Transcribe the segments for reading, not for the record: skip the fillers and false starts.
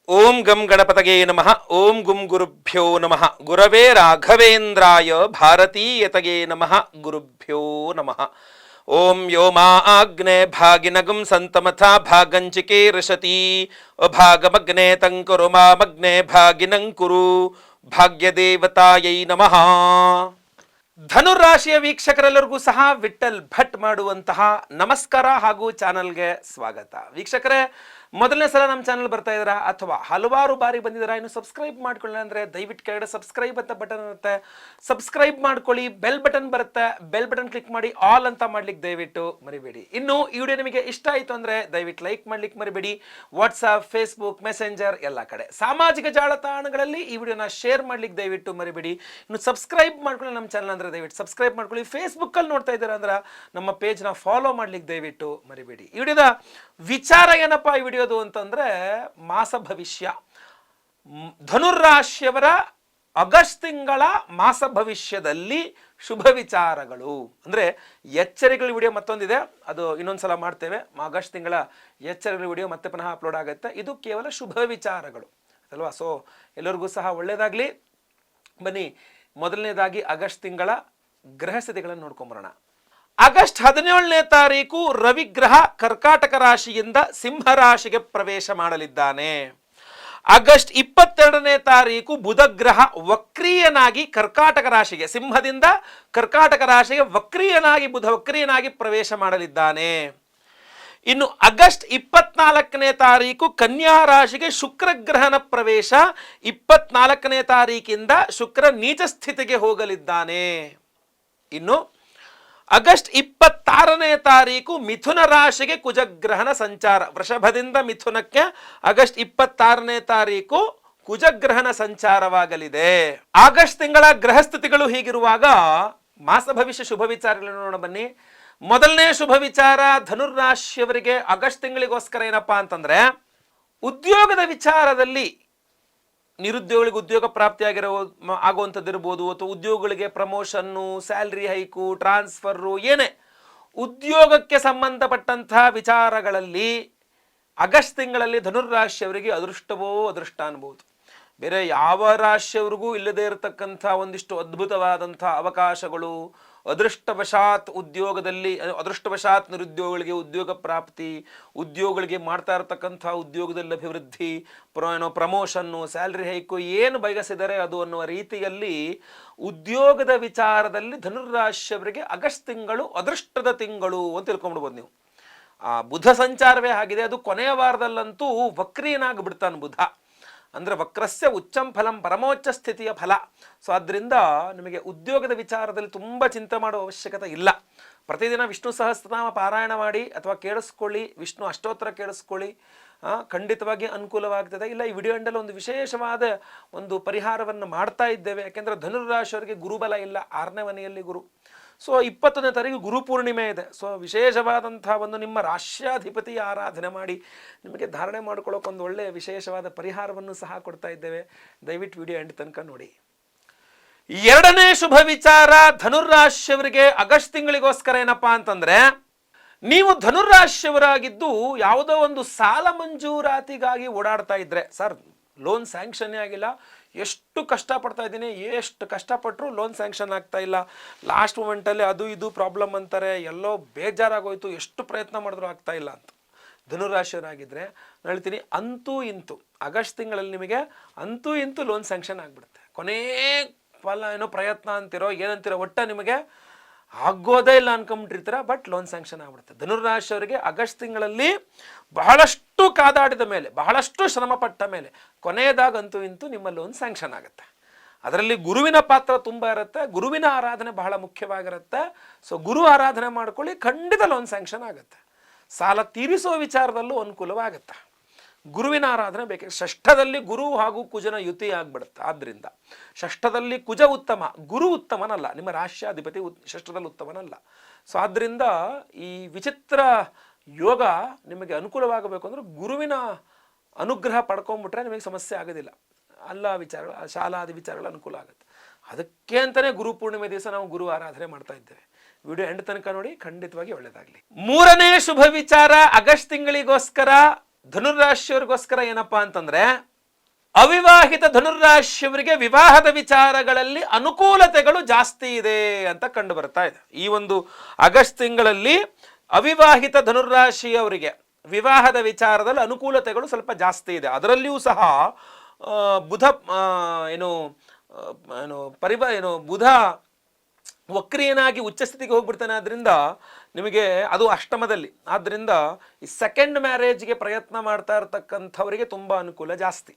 ಓಂ ಗಂ ಗಣಪತಗೆ ನಮಃ. ಓಂ ಗುಂ ಗುರುಭ್ಯೋ ನಮಃ. ಗುರವೇ ರಾಘವೇಂದ್ರಾಯ ಭಾರತೀಯತಗೆ ನಮಃ. ಗುರುಭ್ಯೋ ನಮಃ. ಓಂ ಯೋಮಾ ಆಗ್ನೆ ಭಾಗಿನಗಂ ಸಂತಮಥಾ ಭಾಗಂಚಿಕೆ ರಶತಿ ಅಭಾಗಮಗ್ನೆ ತಂಕುರು ಮಾಮಗ್ನೆ ಭಾಗಿನಂಕುರು ಭಾಗ್ಯದೇವತಾಯೈ ನಮಃ. ಧನುರಾಶಿಯ ವೀಕ್ಷಕರೆಲ್ಲರಿಗೂ ಸಹ ವಿಠಲ್ ಭಟ್ ಮಾಡುವಂತಹ ನಮಸ್ಕಾರ ಹಾಗೂ ಚಾನಲ್ಗೆ ಸ್ವಾಗತ. ವೀಕ್ಷಕರೇ, ಮೊದಲನೇ ಸಲ ನಮ್ಮ ಚಾನಲ್ ಬರ್ತಾ ಇದ್ದೀರಾ ಅಥವಾ ಹಲವಾರು ಬಾರಿ ಬಂದಿದ್ದೀರಾ, ಇನ್ನು ಸಬ್ಸ್ಕ್ರೈಬ್ ಮಾಡ್ಕೊಳ್ಳಿ ಅಂದರೆ ದಯವಿಟ್ಟು ಕೆಳಗಡೆ ಸಬ್ಸ್ಕ್ರೈಬ್ ಅಂತ ಬಟನ್ ಇರುತ್ತೆ, ಸಬ್ಸ್ಕ್ರೈಬ್ ಮಾಡ್ಕೊಳ್ಳಿ. ಬೆಲ್ ಬಟನ್ ಬರುತ್ತೆ, ಬೆಲ್ ಬಟನ್ ಕ್ಲಿಕ್ ಮಾಡಿ ಆಲ್ ಅಂತ ಮಾಡ್ಲಿಕ್ಕೆ ದಯವಿಟ್ಟು ಮರಿಬೇಡಿ. ಇನ್ನು ಈ ವಿಡಿಯೋ ನಿಮಗೆ ಇಷ್ಟ ಆಯಿತು ಅಂದರೆ ದಯವಿಟ್ಟು ಲೈಕ್ ಮಾಡ್ಲಿಕ್ಕೆ ಮರಿಬೇಡಿ. ವಾಟ್ಸಾಪ್, ಫೇಸ್ಬುಕ್, ಮೆಸೆಂಜರ್ ಎಲ್ಲ ಕಡೆ ಸಾಮಾಜಿಕ ಜಾಲತಾಣಗಳಲ್ಲಿ ಈ ವಿಡಿಯೋನ ಶೇರ್ ಮಾಡ್ಲಿಕ್ಕೆ ದಯವಿಟ್ಟು ಮರಿಬೇಡಿ. ಇನ್ನು ಸಬ್ಸ್ಕ್ರೈಬ್ ಮಾಡ್ಕೊಳ್ಳಿ ನಮ್ಮ ಚಾನಲ್ ಅಂದರೆ ದಯವಿಟ್ಟು ಸಬ್ಸ್ಕ್ರೈಬ್ ಮಾಡ್ಕೊಳ್ಳಿ. ಫೇಸ್ಬುಕ್ಕಲ್ಲಿ ನೋಡ್ತಾ ಇದ್ದೀರಾ ಅಂದ್ರೆ ನಮ್ಮ ಪೇಜ್ನ ಫಾಲೋ ಮಾಡ್ಲಿಕ್ಕೆ ದಯವಿಟ್ಟು ಮರಿಬೇಡಿ. ಈ ವಿಡಿಯೋದ ವಿಚಾರ ಏನಪ್ಪ ಈ ವಿಡಿಯೋದು ಅಂತಂದ್ರೆ ಮಾಸ ಭವಿಷ್ಯ. ಧನುರಾಶಿಯವರ ಆಗಸ್ಟ್ ತಿಂಗಳ ಮಾಸ ಭವಿಷ್ಯದಲ್ಲಿ ಶುಭ ವಿಚಾರಗಳು ಅಂದ್ರೆ ಎಚ್ಚರಿಕೆಗಳ ವಿಡಿಯೋ ಮತ್ತೊಂದಿದೆ, ಅದು ಇನ್ನೊಂದ್ಸಲ ಮಾಡ್ತೇವೆ. ಆಗಸ್ಟ್ ತಿಂಗಳ ಎಚ್ಚರಿಕೆಗಳ ವಿಡಿಯೋ ಮತ್ತೆ ಪುನಃ ಅಪ್ಲೋಡ್ ಆಗುತ್ತೆ. ಇದು ಕೇವಲ ಶುಭ ವಿಚಾರಗಳು ಅಲ್ವಾ. ಸೊ ಎಲ್ಲರಿಗೂ ಸಹ ಒಳ್ಳೇದಾಗ್ಲಿ. ಬನ್ನಿ, ಮೊದಲನೇದಾಗಿ ಆಗಸ್ಟ್ ತಿಂಗಳ ಗ್ರಹ ಸ್ಥಿತಿಗಳನ್ನು ನೋಡ್ಕೊಂಬರೋಣ. ಆಗಸ್ಟ್ 17ನೇ ತಾರೀಕು ರವಿಗ್ರಹ ಕರ್ಕಾಟಕ ರಾಶಿಯಿಂದ ಸಿಂಹ ರಾಶಿಗೆ ಪ್ರವೇಶ ಮಾಡಲಿದ್ದಾನೆ. ಆಗಸ್ಟ್ 22ನೇ ತಾರೀಕು ಬುಧ ಗ್ರಹ ವಕ್ರೀಯನಾಗಿ ಕರ್ಕಾಟಕ ರಾಶಿಗೆ, ಸಿಂಹದಿಂದ ಕರ್ಕಾಟಕ ರಾಶಿಗೆ ವಕ್ರೀಯನಾಗಿ ಬುಧ ವಕ್ರೀಯನಾಗಿ ಪ್ರವೇಶ ಮಾಡಲಿದ್ದಾನೆ. ಇನ್ನು ಆಗಸ್ಟ್ 24ನೇ ತಾರೀಕು ಕನ್ಯಾ ರಾಶಿಗೆ ಶುಕ್ರ ಗ್ರಹನ ಪ್ರವೇಶ. 24ನೇ ತಾರೀಕಿಂದ ಶುಕ್ರ ನೀಚ ಸ್ಥಿತಿಗೆ ಹೋಗಲಿದ್ದಾನೆ. ಇನ್ನು ಆಗಸ್ಟ್ 26ನೇ ತಾರೀಕು ಮಿಥುನ ರಾಶಿಗೆ ಕುಜಗ್ರಹನ ಸಂಚಾರ. ವೃಷಭದಿಂದ ಮಿಥುನಕ್ಕೆ ಆಗಸ್ಟ್ 26ನೇ ತಾರೀಕು ಕುಜಗ್ರಹನ ಸಂಚಾರವಾಗಲಿದೆ. ಆಗಸ್ಟ್ ತಿಂಗಳ ಗ್ರಹ ಸ್ಥಿತಿಗಳು ಹೀಗಿರುವಾಗ ಮಾಸ ಭವಿಷ್ಯ ಶುಭ ವಿಚಾರಗಳನ್ನು ನೋಡೋಣ ಬನ್ನಿ. ಮೊದಲನೇ ಶುಭ ವಿಚಾರ ಧನುರಾಶಿಯವರಿಗೆ ಆಗಸ್ಟ್ ತಿಂಗಳಿಗೋಸ್ಕರ ಏನಪ್ಪಾ ಅಂತಂದ್ರೆ, ಉದ್ಯೋಗದ ವಿಚಾರದಲ್ಲಿ ನಿರುದ್ಯೋಗಿಗಳಿಗೆ ಉದ್ಯೋಗ ಪ್ರಾಪ್ತಿಯಾಗಿರೋ ಆಗುವಂಥದ್ದಿರ್ಬೋದು, ಅಥವಾ ಉದ್ಯೋಗಿಗಳಿಗೆ ಪ್ರಮೋಷನ್ನು, ಸ್ಯಾಲ್ರಿ ಹೈಕು, ಟ್ರಾನ್ಸ್ಫರು, ಏನೇ ಉದ್ಯೋಗಕ್ಕೆ ಸಂಬಂಧಪಟ್ಟಂತಹ ವಿಚಾರಗಳಲ್ಲಿ ಆಗಸ್ಟ್ ತಿಂಗಳಲ್ಲಿ ಧನುರಾಶಿಯವರಿಗೆ ಅದೃಷ್ಟವೋ ಅದೃಷ್ಟ ಅನ್ಬೋದು. ಬೇರೆ ಯಾವ ರಾಶಿಯವರಿಗೂ ಇಲ್ಲದೇ ಇರತಕ್ಕಂಥ ಒಂದಿಷ್ಟು ಅದ್ಭುತವಾದಂಥ ಅವಕಾಶಗಳು, ಅದೃಷ್ಟವಶಾತ್ ಉದ್ಯೋಗದಲ್ಲಿ, ಅದೃಷ್ಟವಶಾತ್ ನಿರುದ್ಯೋಗಿಗಳಿಗೆ ಉದ್ಯೋಗ ಪ್ರಾಪ್ತಿ, ಉದ್ಯೋಗಿಗಳಿಗೆ ಮಾಡ್ತಾ ಇರತಕ್ಕಂಥ ಉದ್ಯೋಗದಲ್ಲಿ ಅಭಿವೃದ್ಧಿ, ಪ್ರಮೋಷನ್ನು, ಸ್ಯಾಲ್ರಿ ಹೈಕು, ಏನು ಬಯಸಿದರೆ ಅದು ಅನ್ನುವ ರೀತಿಯಲ್ಲಿ ಉದ್ಯೋಗದ ವಿಚಾರದಲ್ಲಿ ಧನುರಾಶಿಯವರಿಗೆ ಆಗಸ್ಟ್ ತಿಂಗಳು ಅದೃಷ್ಟದ ತಿಂಗಳು ಅಂತ ತಿಳ್ಕೊಂಡ್ಬಿಡ್ಬೋದು ನೀವು. ಬುಧ ಸಂಚಾರವೇ ಆಗಿದೆ. ಅದು ಕೊನೆಯ ವಾರದಲ್ಲಂತೂ ವಕ್ರೀಯನಾಗಿ ಬಿಡ್ತಾನೆ ಬುಧ. ಅಂದರೆ ವಕ್ರಸ್ಯ ಉಚ್ಚಂ ಫಲಂ, ಪರಮೋಚ್ಚ ಸ್ಥಿತಿಯ ಫಲ. ಸೊ ಆದ್ದರಿಂದ ನಿಮಗೆ ಉದ್ಯೋಗದ ವಿಚಾರದಲ್ಲಿ ತುಂಬ ಚಿಂತೆ ಮಾಡುವ ಅವಶ್ಯಕತೆ ಇಲ್ಲ. ಪ್ರತಿದಿನ ವಿಷ್ಣು ಸಹಸ್ರನಾಮ ಪಾರಾಯಣ ಮಾಡಿ ಅಥವಾ ಕೇಳಿಸ್ಕೊಳ್ಳಿ, ವಿಷ್ಣು ಅಷ್ಟೋತ್ತರ ಕೇಳಿಸ್ಕೊಳ್ಳಿ, ಖಂಡಿತವಾಗಿ ಅನುಕೂಲವಾಗ್ತದೆ. ಇಲ್ಲ, ಈ ವಿಡಿಯೋ ಎಂಡಲ್ಲಿ ಒಂದು ವಿಶೇಷವಾದ ಒಂದು ಪರಿಹಾರವನ್ನು ಮಾಡ್ತಾ ಇದ್ದೇವೆ. ಯಾಕೆಂದರೆ ಧನುರಾಶಿಯವರಿಗೆ ಗುರುಬಲ ಇಲ್ಲ, 6ನೇ ಮನೆಯಲ್ಲಿ ಗುರು. ಸೊ 21ನೇ ತಾರೀಕು ಗುರು ಪೂರ್ಣಿಮೆ ಇದೆ. ಸೊ ವಿಶೇಷವಾದಂಥ ಒಂದು ನಿಮ್ಮ ರಾಶ್ಯಾಧಿಪತಿಯ ಆರಾಧನೆ ಮಾಡಿ ನಿಮಗೆ ಧಾರಣೆ ಮಾಡ್ಕೊಳ್ಳೋಕೆ ಒಂದು ಒಳ್ಳೆಯ ವಿಶೇಷವಾದ ಪರಿಹಾರವನ್ನು ಸಹ ಕೊಡ್ತಾ ಇದ್ದೇವೆ. ದಯವಿಟ್ಟು ವಿಡಿಯೋ ಎಂಡ್ ತನಕ ನೋಡಿ. ಎರಡನೇ ಶುಭ ವಿಚಾರ ಧನುರಾಶಿಯವರಿಗೆ ಆಗಸ್ಟ್ ತಿಂಗಳಿಗೋಸ್ಕರ ಏನಪ್ಪಾ ಅಂತಂದ್ರೆ, ನೀವು ಧನುರಾಶಿಯವರಾಗಿದ್ದು ಯಾವುದೋ ಒಂದು ಸಾಲ ಮಂಜೂರಾತಿಗಾಗಿ ಓಡಾಡ್ತಾ ಇದ್ರೆ, ಸರ್ ಲೋನ್ ಸ್ಯಾಂಕ್ಷನ್ನೇ ಆಗಿಲ್ಲ, ಎಷ್ಟು ಕಷ್ಟಪಡ್ತಾ ಇದ್ದೀನಿ, ಎಷ್ಟು ಕಷ್ಟಪಟ್ಟರು ಲೋನ್ ಸ್ಯಾಂಕ್ಷನ್ ಆಗ್ತಾ ಇಲ್ಲ, ಲಾಸ್ಟ್ ಮೂಮೆಂಟಲ್ಲಿ ಅದು ಇದು ಪ್ರಾಬ್ಲಮ್ ಅಂತಾರೆ, ಎಲ್ಲೋ ಬೇಜಾರಾಗೋಯ್ತು, ಎಷ್ಟು ಪ್ರಯತ್ನ ಮಾಡಿದ್ರು ಆಗ್ತಾ ಇಲ್ಲ ಅಂತ ಧನುರಾಶಿಯವರಾಗಿದ್ದರೆ ನಾನು ಹೇಳ್ತೀನಿ, ಅಂತೂ ಇಂತೂ ಆಗಸ್ಟ್ ತಿಂಗಳಲ್ಲಿ ನಿಮಗೆ ಅಂತೂ ಇಂತೂ ಲೋನ್ ಸ್ಯಾಂಕ್ಷನ್ ಆಗಿಬಿಡುತ್ತೆ. ಕೊನೇ ಫಲ ಏನೋ ಪ್ರಯತ್ನ ಅಂತಿರೋ ಏನಂತಿರೋ ಒಟ್ಟ ನಿಮಗೆ ಆಗೋದೇ ಇಲ್ಲ ಅನ್ಕೊಂಬಿಟ್ಟಿರ್ತೀರ, ಬಟ್ ಲೋನ್ ಸ್ಯಾಂಕ್ಷನ್ ಆಗ್ಬಿಡುತ್ತೆ. ಧನುರಾಶಿಯವರಿಗೆ ಆಗಸ್ಟ್ ತಿಂಗಳಲ್ಲಿ ಬಹಳಷ್ಟು ಕಾದಾಡಿದ ಮೇಲೆ, ಬಹಳಷ್ಟು ಶ್ರಮ ಪಟ್ಟ ಮೇಲೆ ಕೊನೆಯದಾಗಂತೂ ಇಂತೂ ನಿಮ್ಮ ಲೋನ್ ಸ್ಯಾಂಕ್ಷನ್ ಆಗುತ್ತೆ. ಅದರಲ್ಲಿ ಗುರುವಿನ ಪಾತ್ರ ತುಂಬ ಇರುತ್ತೆ, ಗುರುವಿನ ಆರಾಧನೆ ಬಹಳ ಮುಖ್ಯವಾಗಿರುತ್ತೆ. ಸೊ ಗುರು ಆರಾಧನೆ ಮಾಡ್ಕೊಳ್ಳಿ, ಖಂಡಿತ ಲೋನ್ ಸ್ಯಾಂಕ್ಷನ್ ಆಗುತ್ತೆ. ಸಾಲ ತೀರಿಸೋ ವಿಚಾರದಲ್ಲೂ ಅನುಕೂಲವಾಗುತ್ತೆ. ಗುರುವಿನ ಆರಾಧನೆ ಬೇಕು. ಷಷ್ಠದಲ್ಲಿ ಗುರು ಹಾಗೂ ಕುಜನ ಯುತಿ ಆಗ್ಬಿಡುತ್ತೆ. ಆದ್ದರಿಂದ ಷಷ್ಠದಲ್ಲಿ ಕುಜ ಉತ್ತಮ, ಗುರು ಉತ್ತಮನಲ್ಲ, ನಿಮ್ಮ ರಾಶ್ಯಾಧಿಪತಿ ಷಷ್ಠದಲ್ಲಿ ಉತ್ತಮನಲ್ಲ. ಸೊ ಆದ್ದರಿಂದ ಈ ವಿಚಿತ್ರ ಯೋಗ ನಿಮಗೆ ಅನುಕೂಲವಾಗಬೇಕು ಅಂದರೆ ಗುರುವಿನ ಅನುಗ್ರಹ ಪಡ್ಕೊಂಡ್ಬಿಟ್ರೆ ನಿಮಗೆ ಸಮಸ್ಯೆ ಆಗೋದಿಲ್ಲ. ಎಲ್ಲ ವಿಚಾರಗಳು, ಶಾಲಾದಿ ವಿಚಾರಗಳು ಅನುಕೂಲ ಆಗುತ್ತೆ. ಅದಕ್ಕೆ ಅಂತಲೇ ಗುರು ಪೂರ್ಣಿಮೆ ದಿವಸ ನಾವು ಗುರು ಆರಾಧನೆ ಮಾಡ್ತಾ ಇದ್ದೇವೆ. ವಿಡಿಯೋ ಎಂಡ್ ತನಕ ನೋಡಿ, ಖಂಡಿತವಾಗಿ ಒಳ್ಳೆಯದಾಗಲಿ. ಮೂರನೇ ಶುಭ ವಿಚಾರ ಆಗಸ್ಟ್ ತಿಂಗಳಿಗೋಸ್ಕರ ಧನುರಾಶಿಯವರಿಗೋಸ್ಕರ ಏನಪ್ಪಾ ಅಂತಂದ್ರೆ, ಅವಿವಾಹಿತ ಧನುರ್ರಾಶಿಯವರಿಗೆ ವಿವಾಹದ ವಿಚಾರಗಳಲ್ಲಿ ಅನುಕೂಲತೆಗಳು ಜಾಸ್ತಿ ಇದೆ ಅಂತ ಕಂಡು ಬರ್ತಾ ಇದೆ. ಈ ಒಂದು ಆಗಸ್ಟ್ ತಿಂಗಳಲ್ಲಿ ಅವಿವಾಹಿತ ಧನುರ್ರಾಶಿಯವರಿಗೆ ವಿವಾಹದ ವಿಚಾರದಲ್ಲಿ ಅನುಕೂಲತೆಗಳು ಸ್ವಲ್ಪ ಜಾಸ್ತಿ ಇದೆ. ಅದರಲ್ಲಿಯೂ ಸಹ ಬುಧ ಬುಧ ವಕ್ರಿಯನಾಗಿ ಉಚ್ಚ ಸ್ಥಿತಿಗೆ ಹೋಗ್ಬಿಡ್ತಾನೆ. ಆದ್ದರಿಂದ ನಿಮಗೆ ಅದು ಅಷ್ಟಮದಲ್ಲಿ, ಆದ್ದರಿಂದ ಈ ಸೆಕೆಂಡ್ ಮ್ಯಾರೇಜ್ಗೆ ಪ್ರಯತ್ನ ಮಾಡ್ತಾ ಇರತಕ್ಕಂಥವರಿಗೆ ತುಂಬ ಅನುಕೂಲ ಜಾಸ್ತಿ,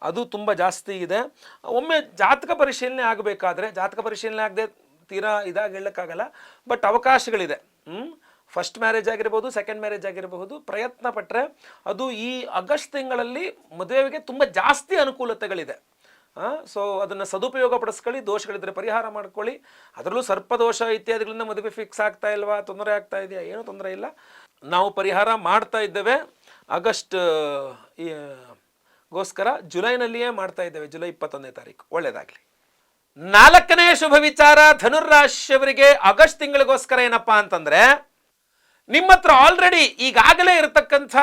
ಅದು ತುಂಬ ಜಾಸ್ತಿ ಇದೆ. ಒಮ್ಮೆ ಜಾತಕ ಪರಿಶೀಲನೆ ಆಗಬೇಕಾದ್ರೆ, ಜಾತಕ ಪರಿಶೀಲನೆ ಆಗದೆ ತೀರಾ ಇದಾಗಿ ಹೇಳಕ್ಕಾಗಲ್ಲ, ಬಟ್ ಅವಕಾಶಗಳಿದೆ. ಫಸ್ಟ್ ಮ್ಯಾರೇಜ್ ಆಗಿರ್ಬೋದು, ಸೆಕೆಂಡ್ ಮ್ಯಾರೇಜ್ ಆಗಿರಬಹುದು, ಪ್ರಯತ್ನ ಪಟ್ಟರೆ ಅದು ಈ ಆಗಸ್ಟ್ ತಿಂಗಳಲ್ಲಿ ಮದುವೆಗೆ ತುಂಬ ಜಾಸ್ತಿ ಅನುಕೂಲತೆಗಳಿದೆ. ಸೊ ಅದನ್ನು ಸದುಪಯೋಗ ಪಡಿಸ್ಕೊಳ್ಳಿ, ದೋಷಗಳಿದ್ರೆ ಪರಿಹಾರ ಮಾಡ್ಕೊಳ್ಳಿ. ಅದರಲ್ಲೂ ಸರ್ಪದೋಷ ಇತ್ಯಾದಿಗಳಿಂದ ಮದುವೆ ಫಿಕ್ಸ್ ಆಗ್ತಾ ಇಲ್ವಾ, ತೊಂದರೆ ಆಗ್ತಾ ಇದೆಯಾ, ಏನೂ ತೊಂದರೆ ಇಲ್ಲ. ನಾವು ಪರಿಹಾರ ಮಾಡ್ತಾ ಇದ್ದೇವೆ. ಆಗಸ್ಟ್ ಗೋಸ್ಕರ ಜುಲೈನಲ್ಲಿಯೇ ಮಾಡ್ತಾ ಇದ್ದೇವೆ, ಜುಲೈ 21ನೇ ತಾರೀಕು. ಒಳ್ಳೆಯದಾಗಲಿ. 4ನೇ ಶುಭ ವಿಚಾರ ಧನುರ್ರಾಶಿಯವರಿಗೆ ಆಗಸ್ಟ್ ತಿಂಗಳಿಗೋಸ್ಕರ ಏನಪ್ಪಾ ಅಂತಂದ್ರೆ, ನಿಮ್ಮ ಹತ್ರ ಆಲ್ರೆಡಿ ಈಗಾಗಲೇ ಇರತಕ್ಕಂಥ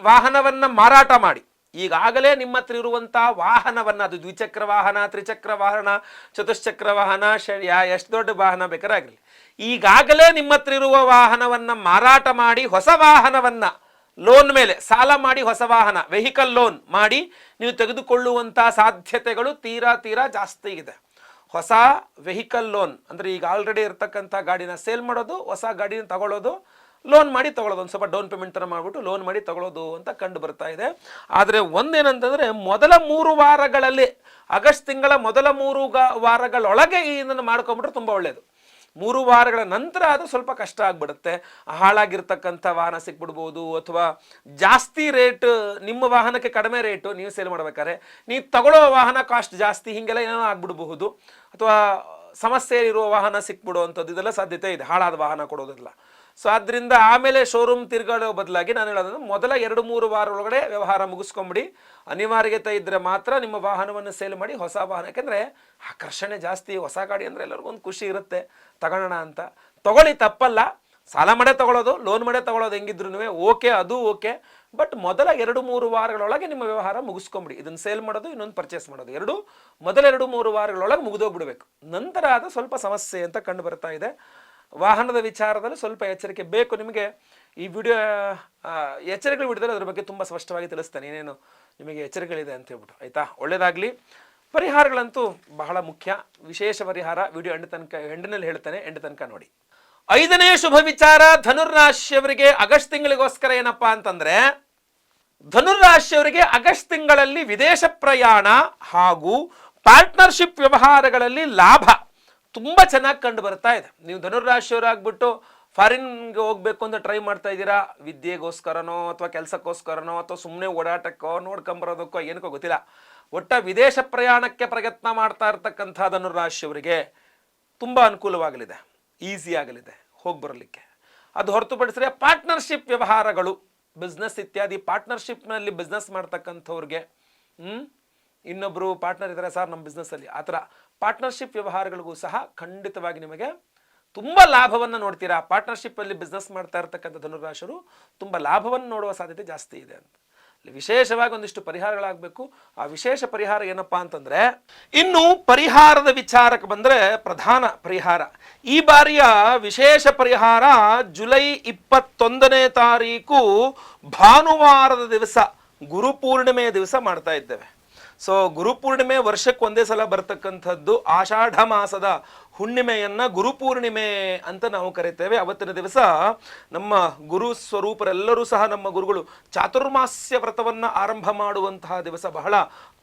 ವಾಹನವನ್ನ ಮಾರಾಟ ಮಾಡಿ, ಈಗಾಗಲೇ ನಿಮ್ಮ ಹತ್ರ ಇರುವಂತಹ ವಾಹನವನ್ನ, ಅದು ದ್ವಿಚಕ್ರ ವಾಹನ, ತ್ರಿಚಕ್ರ ವಾಹನ, ಚತುಶ್ಚಕ್ರ ವಾಹನ, ಎಷ್ಟು ದೊಡ್ಡ ವಾಹನ ಬೇಕಾರಾಗಲಿ, ಈಗಾಗಲೇ ನಿಮ್ಮ ಹತ್ರ ಇರುವ ವಾಹನವನ್ನ ಮಾರಾಟ ಮಾಡಿ ಹೊಸ ವಾಹನವನ್ನ ಲೋನ್ ಮೇಲೆ ಸಾಲ ಮಾಡಿ, ಹೊಸ ವಾಹನ ವೆಹಿಕಲ್ ಲೋನ್ ಮಾಡಿ ನೀವು ತೆಗೆದುಕೊಳ್ಳುವಂತಹ ಸಾಧ್ಯತೆಗಳು ತೀರಾ ಜಾಸ್ತಿ ಇದೆ. ಹೊಸ ವೆಹಿಕಲ್ ಲೋನ್ ಅಂದರೆ ಈಗ ಆಲ್ರೆಡಿ ಇರತಕ್ಕಂಥ ಗಾಡಿನ ಸೇಲ್ ಮಾಡೋದು, ಹೊಸ ಗಾಡಿನ ತಗೊಳ್ಳೋದು, ಲೋನ್ ಮಾಡಿ ತಗೊಳ್ಳೋದು, ಒಂದು ಸ್ವಲ್ಪ ಡೌನ್ ಪೇಮೆಂಟ್ ಥರ ಮಾಡಿಬಿಟ್ಟು ಲೋನ್ ಮಾಡಿ ತಗೊಳ್ಳೋದು ಅಂತ ಕಂಡು ಬರ್ತಾ ಇದೆ. ಆದರೆ ಒಂದೇನಂತಂದರೆ, ಮೊದಲ 3 ವಾರಗಳಲ್ಲಿ, ಆಗಸ್ಟ್ ತಿಂಗಳ ಮೊದಲ 3 ವಾರಗಳೊಳಗೆ ಇದನ್ನು ಮಾಡ್ಕೊಂಬಿಟ್ರೆ ತುಂಬ ಒಳ್ಳೆಯದು. 3 ವಾರಗಳ ನಂತರ ಅದು ಸ್ವಲ್ಪ ಕಷ್ಟ ಆಗಿಬಿಡುತ್ತೆ. ಹಾಳಾಗಿರ್ತಕ್ಕಂಥ ವಾಹನ ಸಿಕ್ಬಿಡ್ಬೋದು, ಅಥವಾ ಜಾಸ್ತಿ ರೇಟ್, ನಿಮ್ಮ ವಾಹನಕ್ಕೆ ಕಡಿಮೆ ರೇಟು ನೀವು ಸೇಲ್ ಮಾಡ್ಬೇಕಾದ್ರೆ ನೀವು ತಗೊಳ್ಳೋ ವಾಹನ ಕಾಸ್ಟ್ ಜಾಸ್ತಿ, ಹೀಗೆಲ್ಲ ಏನೋ ಆಗ್ಬಿಡ್ಬಹುದು. ಅಥವಾ ಸಮಸ್ಯೆ ಇರುವ ವಾಹನ ಸಿಕ್ಬಿಡುವಂಥದ್ದು, ಇದೆಲ್ಲ ಸಾಧ್ಯತೆ ಇದೆ, ಹಾಳಾದ ವಾಹನ ಕೊಡೋದಿಲ್ಲ. ಸೊ ಆದ್ದರಿಂದ ಆಮೇಲೆ ಶೋರೂಮ್ ತಿರುಗಾಡೋ ಬದಲಾಗಿ ನಾನು ಹೇಳೋದು, ಮೊದಲ 2-3 ವಾರ ಒಳಗಡೆ ವ್ಯವಹಾರ ಮುಗಿಸ್ಕೊಂಬಿಡಿ. ಅನಿವಾರ್ಯತೆ ಇದ್ದರೆ ಮಾತ್ರ ನಿಮ್ಮ ವಾಹನವನ್ನು ಸೇಲ್ ಮಾಡಿ ಹೊಸ ವಾಹನ, ಯಾಕೆಂದರೆ ಆಕರ್ಷಣೆ ಜಾಸ್ತಿ. ಹೊಸ ಗಾಡಿ ಅಂದರೆ ಎಲ್ಲರಿಗೂ ಒಂದು ಖುಷಿ ಇರುತ್ತೆ, ತಗೊಳ್ಳೋಣ ಅಂತ. ತಗೊಳ್ಳಿ, ತಪ್ಪಲ್ಲ. ಸಾಲ ಮಾಡೇ ತಗೊಳ್ಳೋದು, ಲೋನ್ ಮಾಡೇ ತಗೊಳ್ಳೋದು, ಹೆಂಗಿದ್ರು ಓಕೆ, ಅದು ಓಕೆ. ಬಟ್ ಮೊದಲ 2-3 ವಾರಗಳೊಳಗೆ ನಿಮ್ಮ ವ್ಯವಹಾರ ಮುಗಿಸ್ಕೊಂಬಿಡಿ. ಇದನ್ನು ಸೇಲ್ ಮಾಡೋದು, ಇನ್ನೊಂದು ಪರ್ಚೇಸ್ ಮಾಡೋದು, ಮೊದಲ 2-3 ವಾರಗಳೊಳಗೆ ಮುಗಿದೋಗ್ಬಿಡ್ಬೇಕು. ನಂತರ ಅದು ಸ್ವಲ್ಪ ಸಮಸ್ಯೆ ಅಂತ ಕಂಡು ಬರ್ತಾ ಇದೆ. ವಾಹನದ ವಿಚಾರದಲ್ಲಿ ಸ್ವಲ್ಪ ಎಚ್ಚರಿಕೆ ಬೇಕು ನಿಮಗೆ. ಈ ವಿಡಿಯೋ ಎಚ್ಚರಿಕೆಗಳು ವಿಡಿಯೋದಲ್ಲಿ ಅದ್ರ ಬಗ್ಗೆ ತುಂಬ ಸ್ಪಷ್ಟವಾಗಿ ತಿಳಿಸ್ತಾನೆ, ಏನೇನು ನಿಮಗೆ ಎಚ್ಚರಿಕೆಗಳಿದೆ ಅಂತ ಹೇಳ್ಬಿಟ್ಟು. ಆಯಿತಾ? ಒಳ್ಳೆಯದಾಗಲಿ. ಪರಿಹಾರಗಳಂತೂ ಬಹಳ ಮುಖ್ಯ. ವಿಶೇಷ ಪರಿಹಾರ ವಿಡಿಯೋ ಎಂಡಿನಲ್ಲಿ ಹೇಳ್ತಾನೆ, ಎಂಡ್ ತನಕ ನೋಡಿ. 5ನೇ ಶುಭ ವಿಚಾರ ಧನುರ್ರಾಶಿಯವರಿಗೆ ಆಗಸ್ಟ್ ತಿಂಗಳಿಗೋಸ್ಕರ ಏನಪ್ಪಾ ಅಂತಂದ್ರೆ, ಧನುರ್ರಾಶಿಯವರಿಗೆ ಆಗಸ್ಟ್ ತಿಂಗಳಲ್ಲಿ ವಿದೇಶ ಪ್ರಯಾಣ ಹಾಗೂ ಪಾರ್ಟ್ನರ್ಶಿಪ್ ವ್ಯವಹಾರಗಳಲ್ಲಿ ಲಾಭ ತುಂಬ ಚೆನ್ನಾಗಿ ಕಂಡು ಬರ್ತಾ ಇದೆ. ನೀವು ಧನುರ್ರಾಶಿಯವರಾಗ್ಬಿಟ್ಟು ಫಾರಿನ್ಗೆ ಹೋಗ್ಬೇಕು ಅಂತ ಟ್ರೈ ಮಾಡ್ತಾ ಇದ್ದೀರಾ, ವಿದ್ಯೆಗೋಸ್ಕರನೋ ಅಥವಾ ಕೆಲಸಕ್ಕೋಸ್ಕರನೋ ಅಥವಾ ಸುಮ್ಮನೆ ಓಡಾಟಕ್ಕೋ ನೋಡ್ಕೊಂಬರೋದಕ್ಕೋ ಏನಕ್ಕೋ ಗೊತ್ತಿಲ್ಲ, ಒಟ್ಟ ವಿದೇಶ ಪ್ರಯಾಣಕ್ಕೆ ಪ್ರಯತ್ನ ಮಾಡ್ತಾ ಇರ್ತಕ್ಕಂಥ ಧನುರ್ರಾಶಿಯವರಿಗೆ ತುಂಬ ಅನುಕೂಲವಾಗಲಿದೆ, ಈಸಿ ಆಗಲಿದೆ ಹೋಗಿ ಬರಲಿಕ್ಕೆ. ಅದು ಹೊರತುಪಡಿಸಿದ್ರೆ ಪಾರ್ಟ್ನರ್ಶಿಪ್ ವ್ಯವಹಾರಗಳು, ಬಿಸ್ನೆಸ್ ಇತ್ಯಾದಿ ಪಾರ್ಟ್ನರ್ಶಿಪ್ನಲ್ಲಿ ಬಿಸ್ನೆಸ್ ಮಾಡ್ತಕ್ಕಂಥವ್ರಿಗೆ, ಇನ್ನೊಬ್ಬರು ಪಾರ್ಟ್ನರ್ ಇದ್ದಾರೆ ಸರ್ ನಮ್ಮ ಬಿಸ್ನೆಸ್ಸಲ್ಲಿ, ಆ ಥರ ಪಾರ್ಟ್ನರ್ಶಿಪ್ ವ್ಯವಹಾರಗಳಿಗೂ ಸಹ ಖಂಡಿತವಾಗಿ ನಿಮಗೆ ತುಂಬ ಲಾಭವನ್ನು ನೋಡ್ತೀರಾ. ಪಾರ್ಟ್ನರ್ಶಿಪ್ಪಲ್ಲಿ ಬಿಸ್ನೆಸ್ ಮಾಡ್ತಾ ಇರ್ತಕ್ಕಂಥ ಧನುರಾಶಿಯರು ತುಂಬ ಲಾಭವನ್ನು ನೋಡುವ ಸಾಧ್ಯತೆ ಜಾಸ್ತಿ ಇದೆ ಅಂತ. ವಿಶೇಷವಾಗಿ ಒಂದಿಷ್ಟು ಪರಿಹಾರಗಳಾಗಬೇಕು. ಆ ವಿಶೇಷ ಪರಿಹಾರ ಏನಪ್ಪಾ ಅಂತಂದ್ರೆ, ಇನ್ನು ಪರಿಹಾರದ ವಿಚಾರಕ್ಕೆ ಬಂದರೆ, ಪ್ರಧಾನ ಪರಿಹಾರ ಈ ಬಾರಿಯ ವಿಶೇಷ ಪರಿಹಾರ ಜುಲೈ 21ನೇ ತಾರೀಕು ಭಾನುವಾರದ ದಿವಸ, ಗುರುಪೂರ್ಣಿಮೆಯ ದಿವಸ ಮಾಡ್ತಾ ಇದ್ದೇವೆ. ಸೊ ಗುರುಪೂರ್ಣಿಮೆ ವರ್ಷಕ್ಕೆ ಒಂದೇ ಸಲ ಬರ್ತಕ್ಕಂಥದ್ದು. ಆಷಾಢ ಮಾಸದ ಹುಣ್ಣಿಮೆಯನ್ನ ಗುರುಪೂರ್ಣಿಮೆ ಅಂತ ನಾವು ಕರಿತೇವೆ. ಅವತ್ತಿನ ದಿವಸ ನಮ್ಮ ಗುರು ಸ್ವರೂಪರೆಲ್ಲರೂ ಸಹ, ನಮ್ಮ ಗುರುಗಳು ಚಾತುರ್ಮಾಸ್ಯ ವ್ರತವನ್ನು ಆರಂಭ ಮಾಡುವಂತಹ ದಿವಸ, ಬಹಳ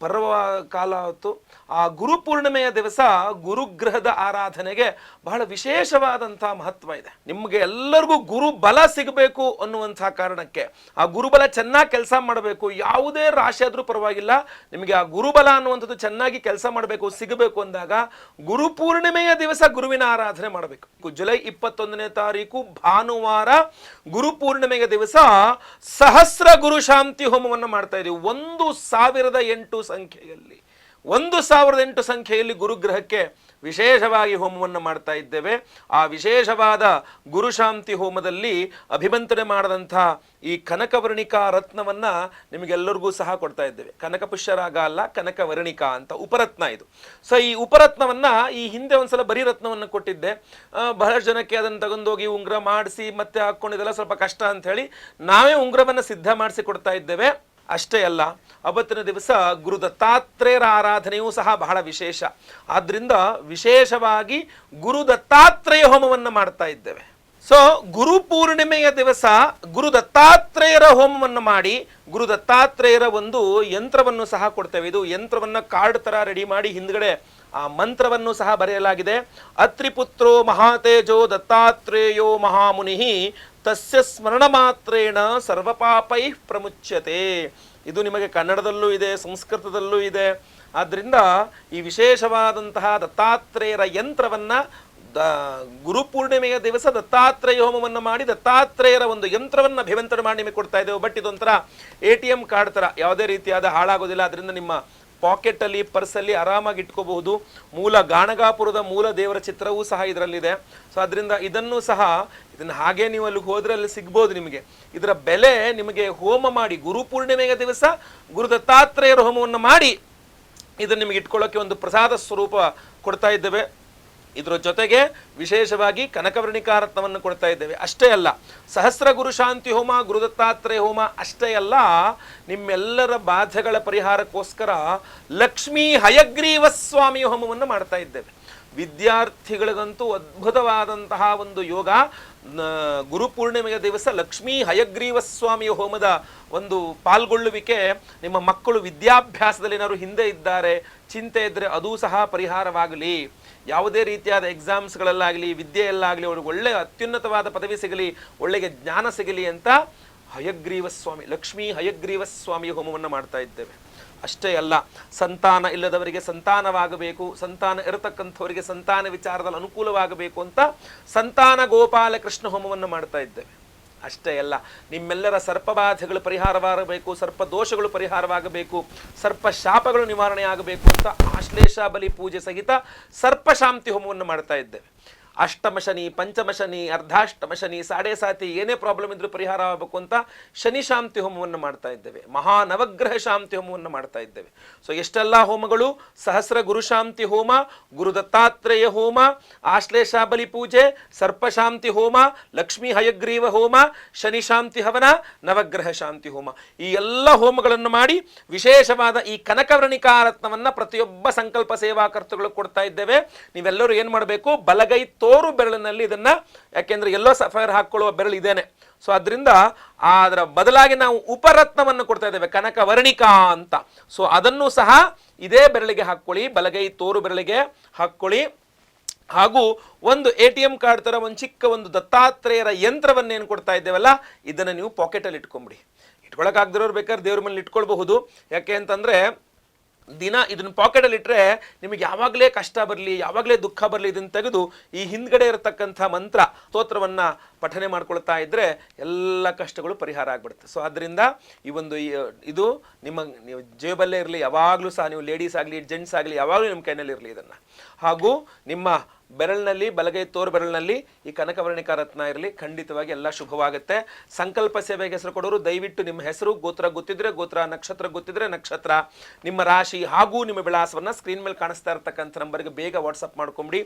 ಪರ್ವ ಕಾಲ ಹೊತ್ತು. ಆ ಗುರುಪೂರ್ಣಿಮೆಯ ದಿವಸ ಗುರುಗ್ರಹದ ಆರಾಧನೆಗೆ ಬಹಳ ವಿಶೇಷವಾದಂತಹ ಮಹತ್ವ ಇದೆ. ನಿಮಗೆ ಎಲ್ಲರಿಗೂ ಗುರು ಬಲ ಸಿಗಬೇಕು ಅನ್ನುವಂತಹ ಕಾರಣಕ್ಕೆ, ಆ ಗುರುಬಲ ಚೆನ್ನಾಗಿ ಕೆಲಸ ಮಾಡಬೇಕು, ಯಾವುದೇ ರಾಶಿ ಆದರೂ ಪರವಾಗಿಲ್ಲ, ನಿಮಗೆ ಆ ಗುರುಬಲ ಅನ್ನುವಂಥದ್ದು ಚೆನ್ನಾಗಿ ಕೆಲಸ ಮಾಡಬೇಕು, ಸಿಗಬೇಕು ಅಂದಾಗ ಗುರುಪೂರ್ಣಿಮೆಯ ದಿವಸ ಗುರುವಿನ ಆರಾಧನೆ ಮಾಡಬೇಕು. ಜುಲೈ 21ನೇ ತಾರೀಕು ಭಾನುವಾರ ಗುರುಪೂರ್ಣಿಮೆಯ ದಿವಸ ಸಹಸ್ರ ಗುರು ಶಾಂತಿ ಹೋಮವನ್ನು ಮಾಡ್ತಾ ಇದ್ದೀವಿ. 1008 ಸಂಖ್ಯೆಯಲ್ಲಿ 1008 ಸಂಖ್ಯೆಯಲ್ಲಿ ಗುರುಗ್ರಹಕ್ಕೆ ವಿಶೇಷವಾಗಿ ಹೋಮವನ್ನು ಮಾಡ್ತಾ ಇದ್ದೇವೆ. ಆ ವಿಶೇಷವಾದ ಗುರುಶಾಂತಿ ಹೋಮದಲ್ಲಿ ಅಭಿಮಂತ್ರಣೆ ಮಾಡಿದಂಥ ಈ ಕನಕವರ್ಣಿಕಾ ರತ್ನವನ್ನು ನಿಮಗೆಲ್ಲರಿಗೂ ಸಹ ಕೊಡ್ತಾ ಇದ್ದೇವೆ. ಕನಕ ಪುಷ್ಯರಾಗ ಅಲ್ಲ, ಕನಕವರ್ಣಿಕಾ ಅಂತ ಉಪರತ್ನ ಇದು. ಸೊ ಈ ಉಪರತ್ನವನ್ನು ಈ ಹಿಂದೆ ಒಂದ್ಸಲ ಬರೀ ರತ್ನವನ್ನು ಕೊಟ್ಟಿದ್ದೆ. ಬಹಳಷ್ಟು ಜನಕ್ಕೆ ಅದನ್ನು ತಗೊಂಡೋಗಿ ಉಂಗುರ ಮಾಡಿಸಿ ಮತ್ತೆ ಹಾಕ್ಕೊಂಡಿದ್ದೆಲ್ಲ ಸ್ವಲ್ಪ ಕಷ್ಟ ಅಂತ ಹೇಳಿ ನಾವೇ ಉಂಗುರವನ್ನು ಸಿದ್ಧ ಮಾಡಿಸಿ ಕೊಡ್ತಾ ಇದ್ದೇವೆ. ಅಷ್ಟೇ ಅಲ್ಲ, ಅವತ್ತಿನ ದಿವಸ ಗುರು ದತ್ತಾತ್ರೇಯರ ಆರಾಧನೆಯೂ ಸಹ ಬಹಳ ವಿಶೇಷ. ಆದ್ದರಿಂದ ವಿಶೇಷವಾಗಿ ಗುರು ದತ್ತಾತ್ರೇಯ ಹೋಮವನ್ನು ಮಾಡ್ತಾ ಇದ್ದೇವೆ. ಸೊ ಗುರು ಪೂರ್ಣಿಮೆಯ ದಿವಸ ಗುರು ದತ್ತಾತ್ರೇಯರ ಹೋಮವನ್ನು ಮಾಡಿ ಗುರು ದತ್ತಾತ್ರೇಯರ ಒಂದು ಯಂತ್ರವನ್ನು ಸಹ ಕೊಡ್ತೇವೆ. ಇದು ಯಂತ್ರವನ್ನು ಕಾರ್ಡ್ ಥರ ರೆಡಿ ಮಾಡಿ ಹಿಂದ್ಗಡೆ ಆ ಮಂತ್ರವನ್ನು ಸಹ ಬರೆಯಲಾಗಿದೆ. ಅತ್ರಿಪುತ್ರೋ ಮಹಾತೇಜೋ ದತ್ತಾತ್ರೇಯೋ ಮಹಾಮುನಿ ತಸ್ಯ ಸ್ಮರಣ ಮಾತ್ರೇಣ ಸರ್ವಪಾಪೈ ಪ್ರಮುಚ್ಯತೆ. ಇದು ನಿಮಗೆ ಕನ್ನಡದಲ್ಲೂ ಇದೆ, ಸಂಸ್ಕೃತದಲ್ಲೂ ಇದೆ. ಆದ್ದರಿಂದ ಈ ವಿಶೇಷವಾದಂತಹ ದತ್ತಾತ್ರೇಯರ ಯಂತ್ರವನ್ನು ಗುರುಪೂರ್ಣಿಮೆಯ ದಿವಸ ದತ್ತಾತ್ರೇಯ ಹೋಮವನ್ನು ಮಾಡಿ ದತ್ತಾತ್ರೇಯರ ಒಂದು ಯಂತ್ರವನ್ನು ಅಭಿಮಂತ್ರಣ ಮಾಡಿ ನಿಮಗೆ ಕೊಡ್ತಾ ಇದ್ದೇವೆ. ಬಟ್ ಇದೊಂಥರ ATM ಕಾರ್ಡ್ ಥರ, ಯಾವುದೇ ರೀತಿಯಾದ ಹಾಳಾಗೋದಿಲ್ಲ. ಅದರಿಂದ ನಿಮ್ಮ ಪಾಕೆಟಲ್ಲಿ, ಪರ್ಸಲ್ಲಿ ಆರಾಮಾಗಿ ಇಟ್ಕೋಬಹುದು. ಮೂಲ ಗಾಣಗಾಪುರದ ಮೂಲ ದೇವರ ಚಿತ್ರವೂ ಸಹ ಇದರಲ್ಲಿದೆ. ಸೊ ಅದರಿಂದ ಇದನ್ನು ಸಹ ಇದನ್ನು ಹಾಗೆ ನೀವು ಅಲ್ಲಿ ಹೋದ್ರೆ ಅಲ್ಲಿ ಸಿಗ್ಬೋದು ನಿಮಗೆ. ಇದರ ಬೆಲೆ ನಿಮಗೆ ಹೋಮ ಮಾಡಿ ಗುರುಪೂರ್ಣಿಮೆಯ ದಿವಸ ಗುರು ದತ್ತಾತ್ರೇಯರ ಹೋಮವನ್ನು ಮಾಡಿ ಇದನ್ನು ನಿಮಗೆ ಇಟ್ಕೊಳ್ಳೋಕ್ಕೆ ಒಂದು ಪ್ರಸಾದ ಸ್ವರೂಪ ಕೊಡ್ತಾ ಇದ್ದೇವೆ. ಇದರ ಜೊತೆಗೆ ವಿಶೇಷವಾಗಿ ಕನಕವರ್ಣಿಕಾ ರತ್ನವನ್ನು ಕೊಡ್ತಾ ಇದ್ದೇವೆ. ಅಷ್ಟೇ ಅಲ್ಲ, ಸಹಸ್ರ ಗುರು ಶಾಂತಿ ಹೋಮ, ಗುರುದತ್ತಾತ್ರೇಯ ಹೋಮ ಅಷ್ಟೇ ಅಲ್ಲ, ನಿಮ್ಮೆಲ್ಲರ ಬಾಧೆಗಳ ಪರಿಹಾರಕ್ಕೋಸ್ಕರ ಲಕ್ಷ್ಮೀ ಹಯಗ್ರೀವ ಸ್ವಾಮಿ ಹೋಮವನ್ನು ಮಾಡ್ತಾ ಇದ್ದೇವೆ. ವಿದ್ಯಾರ್ಥಿಗಳಿಗಂತೂ ಅದ್ಭುತವಾದಂತಹ ಒಂದು ಯೋಗ. ಗುರುಪೂರ್ಣಿಮೆಯ ದಿವಸ ಲಕ್ಷ್ಮೀ ಹಯಗ್ರೀವ ಸ್ವಾಮಿಯ ಹೋಮದ ಒಂದು ಪಾಲ್ಗೊಳ್ಳುವಿಕೆ. ನಿಮ್ಮ ಮಕ್ಕಳು ವಿದ್ಯಾಭ್ಯಾಸದಲ್ಲಿ ಏನಾದ್ರು ಹಿಂದೆ ಇದ್ದಾರೆ, ಚಿಂತೆ ಇದ್ದರೆ ಅದೂ ಸಹ ಪರಿಹಾರವಾಗಲಿ. ಯಾವುದೇ ರೀತಿಯಾದ ಎಕ್ಸಾಮ್ಸ್ಗಳಲ್ಲಾಗಲಿ, ವಿದ್ಯೆಯಲ್ಲಾಗಲಿ ಅವ್ರಿಗೆ ಒಳ್ಳೆಯ ಅತ್ಯುನ್ನತವಾದ ಪದವಿ ಸಿಗಲಿ, ಒಳ್ಳೆಯ ಜ್ಞಾನ ಸಿಗಲಿ ಅಂತ ಹಯಗ್ರೀವ ಸ್ವಾಮಿ, ಲಕ್ಷ್ಮೀ ಹಯಗ್ರೀವ ಸ್ವಾಮಿಯ ಹೋಮವನ್ನು ಮಾಡ್ತಾ ಇದ್ದೇವೆ. ಅಷ್ಟೇ ಅಲ್ಲ, ಸಂತಾನ ಇಲ್ಲದವರಿಗೆ ಸಂತಾನವಾಗಬೇಕು, ಸಂತಾನ ಇರತಕ್ಕಂಥವರಿಗೆ ಸಂತಾನ ವಿಚಾರದಲ್ಲಿ ಅನುಕೂಲವಾಗಬೇಕು ಅಂತ ಸಂತಾನ ಗೋಪಾಲ ಕೃಷ್ಣ ಹೋಮವನ್ನು ಮಾಡ್ತಾ ಇದ್ದೇವೆ. ಅಷ್ಟೇ ಅಲ್ಲ, ನಿಮ್ಮೆಲ್ಲರ ಸರ್ಪಬಾಧೆಗಳು ಪರಿಹಾರವಾಗಬೇಕು, ಸರ್ಪ ದೋಷಗಳು ಪರಿಹಾರವಾಗಬೇಕು, ಸರ್ಪ ಶಾಪಗಳು ನಿವಾರಣೆ ಆಗಬೇಕು ಅಂತ ಆಶ್ಲೇಷ ಬಲಿ ಪೂಜೆ ಸಹಿತ ಸರ್ಪಶಾಂತಿ ಹೋಮವನ್ನು ಮಾಡ್ತಾ ಇದ್ದೇವೆ. ಅಷ್ಟಮ ಶನಿ, ಪಂಚಮ ಶನಿ, ಅರ್ಧಾಷ್ಟಮ ಶನಿ, ಸಾಡೆ ಸಾತಿ ಏನೇ ಪ್ರಾಬ್ಲಮ್ ಇದ್ರೂ ಪರಿಹಾರ ಆಗಬೇಕು ಅಂತ ಶನಿ ಶಾಂತಿ ಹೋಮವನ್ನು ಮಾಡ್ತಾ ಇದ್ದೇವೆ. ಮಹಾನವಗ್ರಹ ಶಾಂತಿ ಹೋಮವನ್ನು ಮಾಡ್ತಾ ಇದ್ದೇವೆ. ಸೊ ಎಷ್ಟೆಲ್ಲ ಹೋಮಗಳು: ಸಹಸ್ರ ಗುರು ಶಾಂತಿ ಹೋಮ, ಗುರು ದತ್ತಾತ್ರೇಯ ಹೋಮ, ಆಶ್ಲೇಷ ಬಲಿ ಪೂಜೆ, ಸರ್ಪಶಾಂತಿ ಹೋಮ, ಲಕ್ಷ್ಮೀ ಹಯಗ್ರೀವ ಹೋಮ, ಶನಿ ಶಾಂತಿ ಹವನ, ನವಗ್ರಹ ಶಾಂತಿ ಹೋಮ. ಈ ಎಲ್ಲ ಹೋಮಗಳನ್ನು ಮಾಡಿ ವಿಶೇಷವಾದ ಈ ಕನಕವರ್ಣಿಕಾ ರತ್ನವನ್ನು ಪ್ರತಿಯೊಬ್ಬ ಸಂಕಲ್ಪ ಸೇವಾಕರ್ತೃಗಳು ಕೊಡ್ತಾ ಇದ್ದೇವೆ. ನೀವೆಲ್ಲರೂ ಏನು ಮಾಡಬೇಕು, ಬಲಗೈ ತೋರು ಬೆರಳಿನಲ್ಲಿ ಇದನ್ನ, ಯಾಕೆಂದ್ರೆ ಎಲ್ಲೋ ಸಫೈರ್ ಹಾಕೊಳ್ಳುವ ಬೆರಳು ಇದೇನೆ. ಸೊ ಅದರಿಂದ ಅದರ ಬದಲಾಗಿ ನಾವು ಉಪರತ್ನವನ್ನು ಕೊಡ್ತಾ ಇದ್ದೇವೆ, ಕನಕವರ್ಣಿಕಾ ಅಂತ. ಸೊ ಅದನ್ನು ಸಹ ಇದೇ ಬೆರಳಿಗೆ ಹಾಕ್ಕೊಳ್ಳಿ, ಬಲಗೈ ತೋರು ಬೆರಳಿಗೆ ಹಾಕ್ಕೊಳ್ಳಿ. ಹಾಗೂ ಒಂದು ATM ಕಾರ್ಡ್ ಥರ ಒಂದು ಚಿಕ್ಕ ಒಂದು ದತ್ತಾತ್ರೇಯರ ಯಂತ್ರವನ್ನೇನು ಕೊಡ್ತಾ ಇದ್ದೇವಲ್ಲ, ಇದನ್ನು ನೀವು ಪಾಕೆಟಲ್ಲಿ ಇಟ್ಕೊಂಬಿಡಿ. ಇಟ್ಕೊಳಕ್ಕಾಗದಿರೋರು ಬೇಕಾದ್ರೆ ದೇವ್ರ ಮೇಲೆ ಇಟ್ಕೊಳ್ಬಹುದು. ಯಾಕೆ ಅಂತಂದರೆ ದಿನ ಇದನ್ನು ಪಾಕೆಟಲ್ಲಿ ಇಟ್ಟರೆ ನಿಮಗೆ ಯಾವಾಗಲೇ ಕಷ್ಟ ಬರಲಿ, ಯಾವಾಗಲೇ ದುಃಖ ಬರಲಿ, ಇದನ್ನು ತೆಗೆದು ಈ ಹಿಂದ್ಗಡೆ ಇರತಕ್ಕಂಥ ಮಂತ್ರ ಸ್ತೋತ್ರವನ್ನು ಪಠನೆ ಮಾಡ್ಕೊಳ್ತಾ ಇದ್ದರೆ ಎಲ್ಲ ಕಷ್ಟಗಳು ಪರಿಹಾರ ಆಗಿಬಿಡುತ್ತೆ. ಸೊ ಆದ್ದರಿಂದ ಈ ಒಂದು ಇದು ನೀವು ಜೇಬಲ್ಲೇ ಇರಲಿ, ಯಾವಾಗಲೂ ಸಹ ನೀವು ಲೇಡೀಸ್ ಆಗಲಿ ಜೆಂಟ್ಸ್ ಆಗಲಿ ಯಾವಾಗಲೂ ನಿಮ್ಮ ಕೈನಲ್ಲಿ ಇರಲಿ ಇದನ್ನು. ಹಾಗೂ ನಿಮ್ಮ ಬೆರಳಿನಲ್ಲಿ, ಬಲಗೈ ತೋರು ಬೆರಳಿನಲ್ಲಿ ಈ ಕನಕವರ್ಣಿಕಾ ರತ್ನ ಇರಲಿ, ಖಂಡಿತವಾಗಿ ಎಲ್ಲ ಶುಭವಾಗುತ್ತೆ. ಸಂಕಲ್ಪ ಸೇವೆಗೆ ಹೆಸರು ಕೊಡೋರು ದಯವಿಟ್ಟು ನಿಮ್ಮ ಹೆಸರು, ಗೋತ್ರ ಗೊತ್ತಿದ್ರೆ ಗೋತ್ರ, ನಕ್ಷತ್ರ ಗೊತ್ತಿದ್ರೆ ನಕ್ಷತ್ರ, ನಿಮ್ಮ ರಾಶಿ ಹಾಗೂ ನಿಮ್ಮ ವಿಳಾಸವನ್ನು ಸ್ಕ್ರೀನ್ ಮೇಲೆ ಕಾಣಿಸ್ತಾ ಇರತಕ್ಕಂಥ ನಂಬರ್ಗೆ ಬೇಗ ವಾಟ್ಸಪ್ ಮಾಡ್ಕೊಂಬಿಡಿ.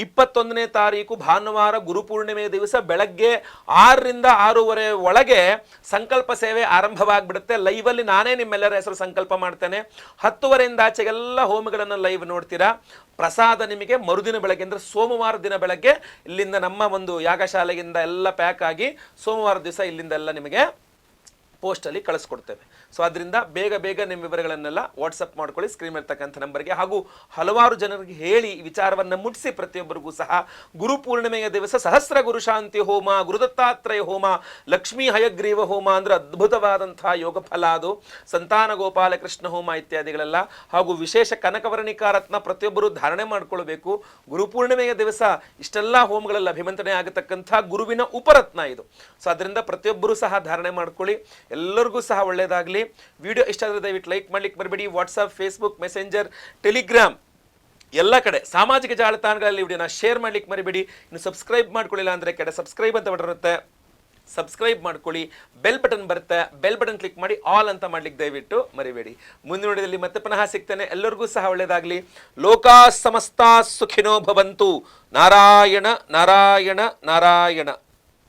21ನೇ ತಾರೀಕು ಭಾನುವಾರ ಗುರುಪೂರ್ಣಿಮೆ ದಿವಸ ಬೆಳಗ್ಗೆ 6ರಿಂದ 6:30 ಒಳಗೆ ಸಂಕಲ್ಪ ಸೇವೆ ಆರಂಭವಾಗಿಬಿಡುತ್ತೆ. ಲೈವಲ್ಲಿ ನಾನೇ ನಿಮ್ಮೆಲ್ಲರ ಹೆಸರು ಸಂಕಲ್ಪ ಮಾಡ್ತೇನೆ. 10:30ಯಿಂದ ಆಚೆಗೆಲ್ಲ ಹೋಮಗಳನ್ನು ಲೈವ್ ನೋಡ್ತೀರಾ. ಪ್ರಸಾದ ನಿಮಗೆ ಮರುದಿನ ಬೆಳಗ್ಗೆ ಅಂದರೆ ಸೋಮವಾರ ದಿನ ಬೆಳಗ್ಗೆ ಇಲ್ಲಿಂದ ನಮ್ಮ ಒಂದು ಯಾಗಶಾಲೆಯಿಂದ ಎಲ್ಲ ಪ್ಯಾಕ್ ಆಗಿ ಸೋಮವಾರ ದಿವಸ ಇಲ್ಲಿಂದ ಎಲ್ಲ ನಿಮಗೆ ಪೋಸ್ಟಲ್ಲಿ ಕಳಿಸ್ಕೊಡ್ತೇವೆ. ಸೊ ಅದರಿಂದ ಬೇಗ ಬೇಗ ನಿಮ್ಮ ವಿವರಗಳನ್ನೆಲ್ಲ ವಾಟ್ಸಪ್ ಮಾಡ್ಕೊಳ್ಳಿ ಸ್ಕ್ರೀನ್ ಇರ್ತಕ್ಕಂಥ ನಂಬರ್ಗೆ. ಹಾಗೂ ಹಲವಾರು ಜನರಿಗೆ ಹೇಳಿ ಈ ವಿಚಾರವನ್ನು ಮುಟ್ಟಿಸಿ ಪ್ರತಿಯೊಬ್ಬರಿಗೂ ಸಹ ಗುರುಪೂರ್ಣಿಮೆಯ ದಿವಸ ಸಹಸ್ರ ಗುರು ಶಾಂತಿ ಹೋಮ, ಗುರುದತ್ತಾತ್ರೇಯ ಹೋಮ, ಲಕ್ಷ್ಮೀ ಹಯಗ್ರೀವ ಹೋಮ ಅಂದರೆ ಅದ್ಭುತವಾದಂತಹ ಯೋಗ ಫಲ ಅದು. ಸಂತಾನ ಗೋಪಾಲ ಕೃಷ್ಣ ಹೋಮ ಇತ್ಯಾದಿಗಳೆಲ್ಲ. ಹಾಗೂ ವಿಶೇಷ ಕನಕವರ್ಣಿಕಾ ರತ್ನ ಪ್ರತಿಯೊಬ್ಬರು ಧಾರಣೆ ಮಾಡ್ಕೊಳ್ಬೇಕು. ಗುರುಪೂರ್ಣಿಮೆಯ ದಿವಸ ಇಷ್ಟೆಲ್ಲ ಹೋಮಗಳಲ್ಲಿ ಅಭಿಮಂತ್ರಣೆ ಆಗತಕ್ಕಂಥ ಗುರುವಿನ ಉಪರತ್ನ ಇದು. ಸೊ ಅದರಿಂದ ಪ್ರತಿಯೊಬ್ಬರೂ ಸಹ ಧಾರಣೆ ಮಾಡ್ಕೊಳ್ಳಿ. ಎಲ್ಲರಿಗೂ ಸಹ ಒಳ್ಳೆಯದಾಗಲಿ. ವಿಡಿಯೋ ಇಷ್ಟ ಆದರೆ ದಯವಿಟ್ಟು ಲೈಕ್ ಮಾಡ್ಲಿಕ್ಕೆ ಬರಬೇಡಿ. ವಾಟ್ಸಪ್, ಫೇಸ್ಬುಕ್, ಮೆಸೆಂಜರ್, ಟೆಲಿಗ್ರಾಮ್ ಎಲ್ಲ ಕಡೆ ಸಾಮಾಜಿಕ ಜಾಲತಾಣಗಳಲ್ಲಿ ವಿಡಿಯೋನ ಶೇರ್ ಮಾಡ್ಲಿಕ್ಕೆ ಮರಿಬೇಡಿ. ಇನ್ನು ಸಬ್ಸ್ಕ್ರೈಬ್ ಮಾಡ್ಕೊಳ್ಳಿಲ್ಲ ಅಂದರೆ ಕೆಡೆ ಸಬ್ಸ್ಕ್ರೈಬ್ ಅಂತ ಬರುತ್ತೆ, ಸಬ್ಸ್ಕ್ರೈಬ್ ಮಾಡ್ಕೊಳ್ಳಿ. ಬೆಲ್ ಬಟನ್ ಬರುತ್ತೆ, ಬೆಲ್ ಬಟನ್ ಕ್ಲಿಕ್ ಮಾಡಿ ಆಲ್ ಅಂತ ಮಾಡ್ಲಿಕ್ಕೆ ದಯವಿಟ್ಟು ಮರಿಬೇಡಿ. ಮುಂದಿನ ವಿಡಿಯೋದಲ್ಲಿ ಮತ್ತೆ ಪುನಃ ಸಿಗ್ತೇನೆ. ಎಲ್ಲರಿಗೂ ಸಹ ಒಳ್ಳೆಯದಾಗಲಿ. ಲೋಕಾ ಸಮಸ್ತ ಸುಖಿನೋ ಭವಂತು. ನಾರಾಯಣ ನಾರಾಯಣ ನಾರಾಯಣ.